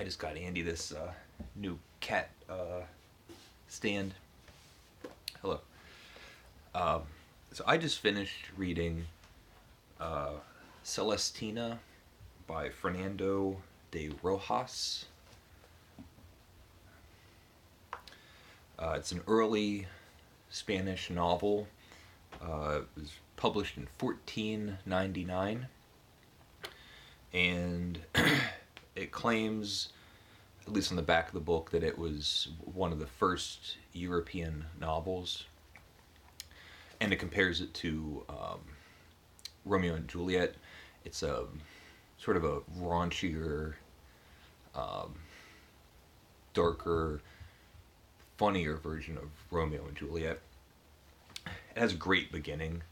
I just got Andy this new cat stand. Hello. Um, so I just finished reading uh, Celestina by Fernando de Rojas. It's an early Spanish novel. It was published in 1499, and it claims, at least on the back of the book, that it was one of the first European novels, and it compares it to Romeo and Juliet. It's a sort of a raunchier, um, darker, funnier version of Romeo and Juliet. It has a great beginning.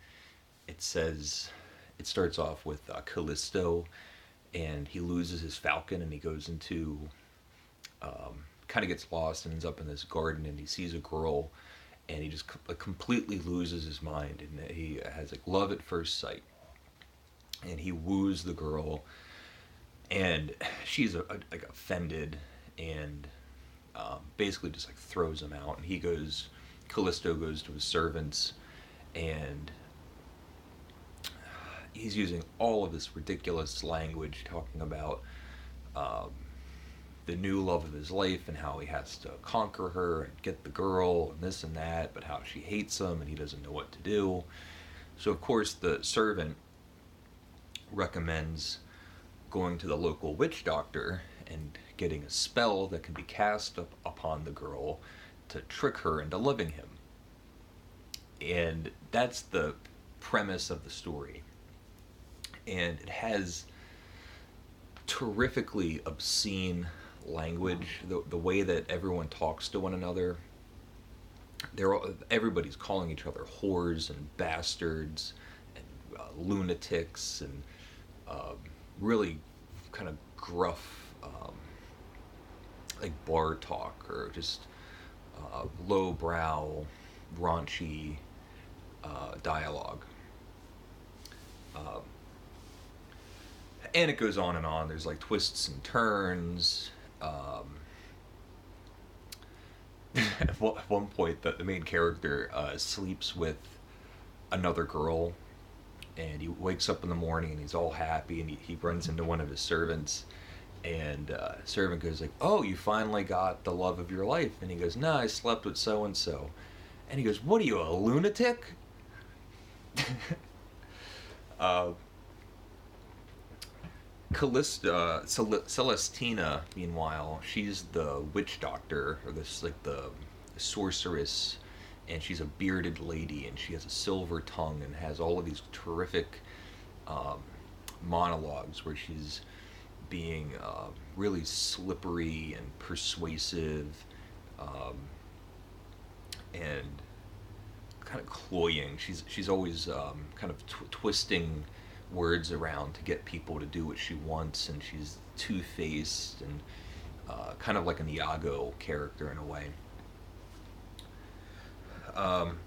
It starts off with Callisto, and he loses his falcon, and he goes into, kind of gets lost and ends up in this garden, and he sees a girl, and he just completely loses his mind, and he has like love at first sight, and he woos the girl, and she's like offended, and basically just like throws him out, and Callisto goes to his servants, and he's using all of this ridiculous language talking about um, the new love of his life and how he has to conquer her and get the girl and this and that, but how she hates him and he doesn't know what to do. So of course the servant recommends going to the local witch doctor and getting a spell that can be cast upon the girl to trick her into loving him. And that's the premise of the story. And it has terrifically obscene language. The way that everyone talks to one another, everybody's calling each other whores and bastards and lunatics and uh, really kind of gruff, like bar talk, or just lowbrow, raunchy dialogue. Um, and it goes on and on. There's like twists and turns. At one point, the main character sleeps with another girl, and he wakes up in the morning and he's all happy, and he runs into one of his servants, and servant goes like, "Oh, you finally got the love of your life," and he goes, "No, I slept with so and so," and he goes, "What are you, a lunatic?" uh, Celestina, meanwhile, she's the witch doctor, or this like the sorceress, and she's a bearded lady, and she has a silver tongue, and has all of these terrific um, monologues where she's being really slippery and persuasive, um, and kind of cloying. She's always kind of twisting words around to get people to do what she wants, and she's two-faced and kind of like an Iago character in a way. Um,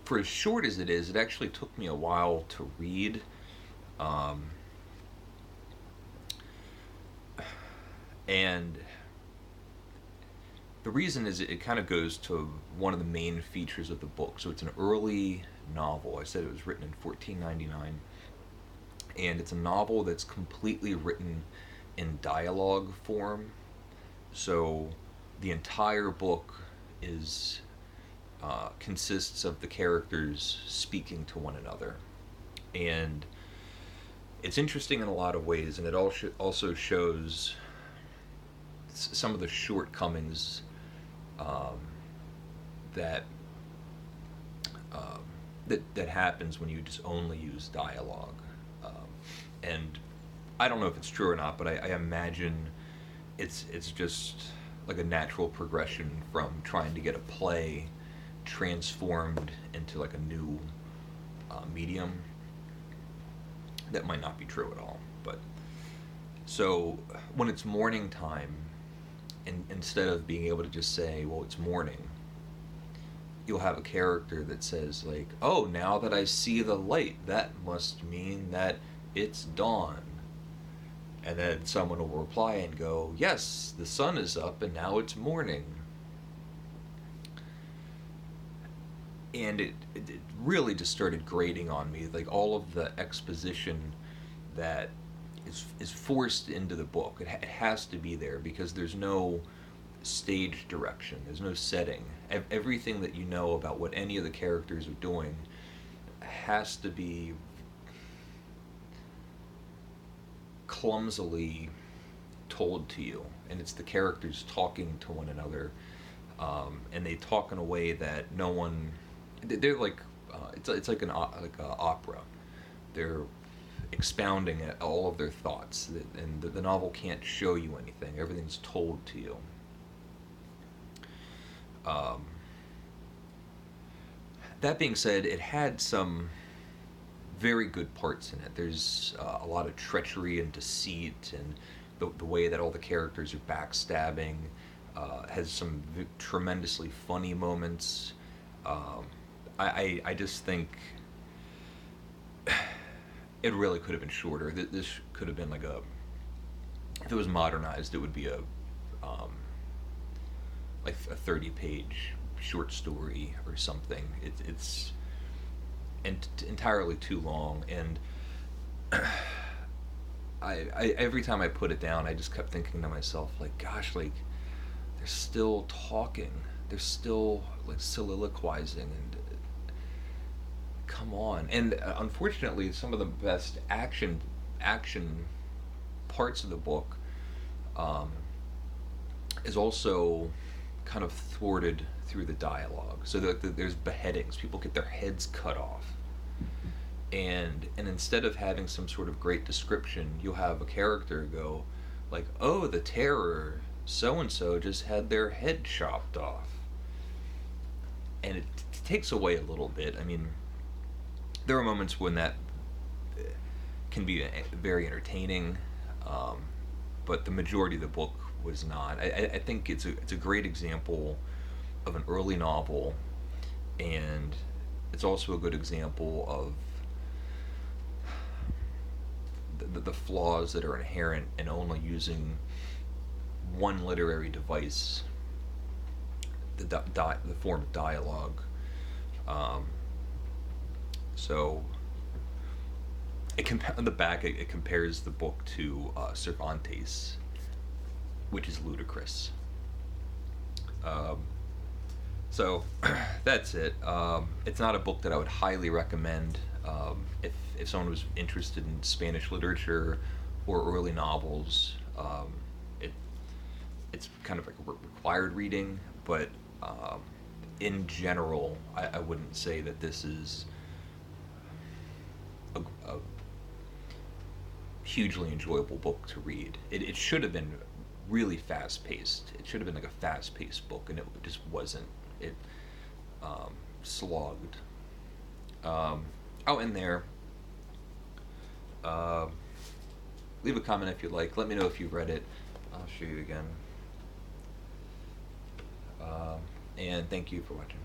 for as short as it is, it actually took me a while to read. Um, and the reason is it kind of goes to one of the main features of the book. So it's an early novel. I said it was written in 1499. And it's a novel that's completely written in dialogue form. So the entire book is consists of the characters speaking to one another. And it's interesting in a lot of ways, and it also shows some of the shortcomings um, that that happens when you just only use dialogue. And I don't know if it's true or not, but I imagine it's just like a natural progression from trying to get a play transformed into like a new medium. That might not be true at all, but so when it's morning time, and instead of being able to just say, well, it's morning, you'll have a character that says like, oh, now that I see the light, that must mean that it's dawn. And then someone will reply and go, yes, the sun is up and now it's morning. And it really just started grating on me, like all of the exposition that is forced into the book. It has to be there because there's no stage direction, there's no setting. Everything that you know about what any of the characters are doing has to be clumsily told to you, and it's the characters talking to one another, and they talk in a way that no one. They're like it's like like a opera. They're expounding at all of their thoughts, and the novel can't show you anything. Everything's told to you. Um, that being said, it had some very good parts in it. There's a lot of treachery and deceit, and the way that all the characters are backstabbing has some tremendously funny moments. Um, I just think it really could have been shorter. This could have been like a, if it was modernized, it would be a like a 30-page short story or something. It's entirely too long, and I every time I put it down, I just kept thinking to myself, like, gosh, like they're still talking, they're still like soliloquizing, and come on. And unfortunately, some of the best action parts of the book um, is also kind of thwarted through the dialogue. So there's beheadings, people get their heads cut off, and instead of having some sort of great description, you'll have a character go like, "Oh, the terror, so and so just had their head chopped off," and it takes away a little bit. I mean, there are moments when that can be very entertaining, um, but the majority of the book was not. I think it's a great example of an early novel, and it's also a good example of the flaws that are inherent in only using one literary device, the form of dialogue. Um, so on the back it compares the book to Cervantes, which is ludicrous. Um, so that's it. It's not a book that I would highly recommend if someone was interested in Spanish literature or early novels. It it's kind of like a required reading, but in general, I wouldn't say that this is a hugely enjoyable book to read. It should have been really fast paced. It should have been like a fast paced book, and it just wasn't. It slogged. In there. Uh, Leave a comment if you like. Let me know if you read it. I'll show you again. And thank you for watching.